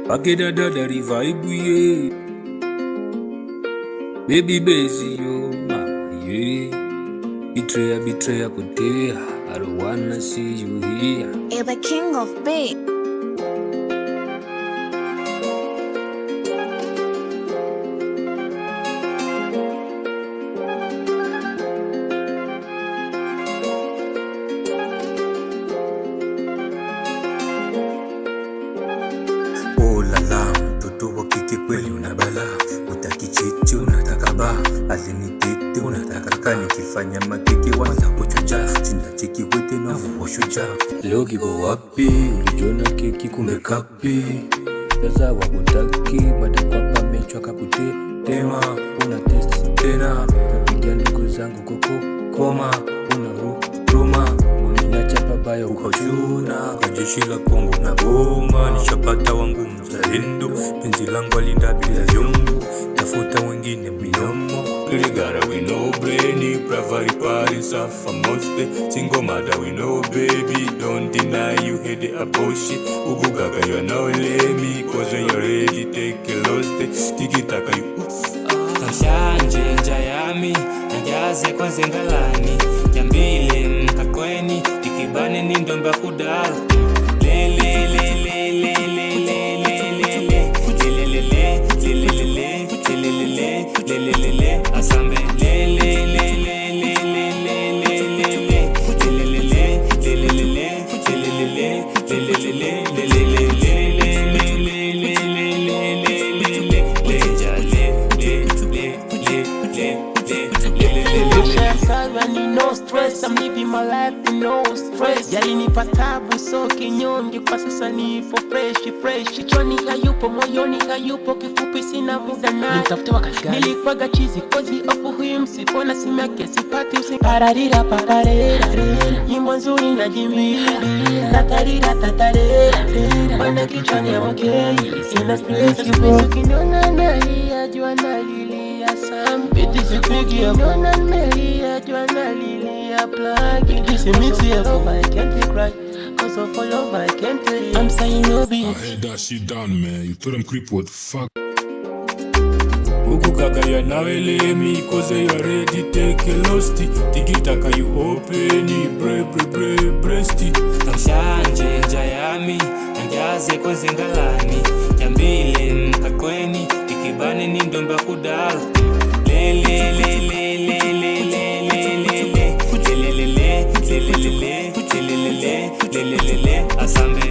Akidada dari vibe ye. Baby busy yo mama ye. Betrayer potea. I don't wanna see you here. You're the king of beat. Oh la la, mtoto wa kike kweli unabala. Utaki chichi unataka ba, alinitete unataka kani. Kifanya makeke wanza kuchuja, chinda chiki wete na vuwa shuja. Leo kipo wapi, ulijiona keki kumbe kapi. Sasa wakutaki, baada kwa pamechwa kapute. Tema, una test tena. Kapigia ndugu zangu koko, koma. Una ruma, uninacha pabaya uko juna. Kajeshi la Kongo na boma, nishapata wangu mzalendo. Penzi langu alinda bila vyombo, tafuta wengine milomo. Ligara we know brainy, bravery parties are famous. Single mother we know baby, don't deny you hate a bullshit. Ugugaga you are now lame, cause when you're ready take a lost. Tikitaka you Mshanje njayami, najaze kwa zengalani. Jambile mkakweni, tikibane ni ndomba kudala. Asambe no stress, I'm living my life with no stress. Yalinipa tabu so kinyonge, kwa sasa nipo fresh. Kichwani hayupo, moyoni hayupo, kifupi sina muda naye. Nitafuta wakati gani? Nilikuwaga chizi kozi ofu huyu msipona simu yake sipati usipararira paparera. Nyimbo nzuri na jimbira, tatarira. Banda kichwani ya wakei, sina stress. Kipenzi kinona nalia, jua nalilia sam. Biti sipigi ya mona melia, jua nalilia plug. This is mixi ya love, I can't cry. Cause of all love, I can't tell you. I'm saying no bitch. I had that shit down, man. You told them creep what the fuck. Ugugaga you are now lame, cause you are ready take a lost. Tikitaka you open, breasty. Mshanje njayami, najaze kwa zengalani. Jambile mkakweni, tikibane ni ndomba kudala. Asambe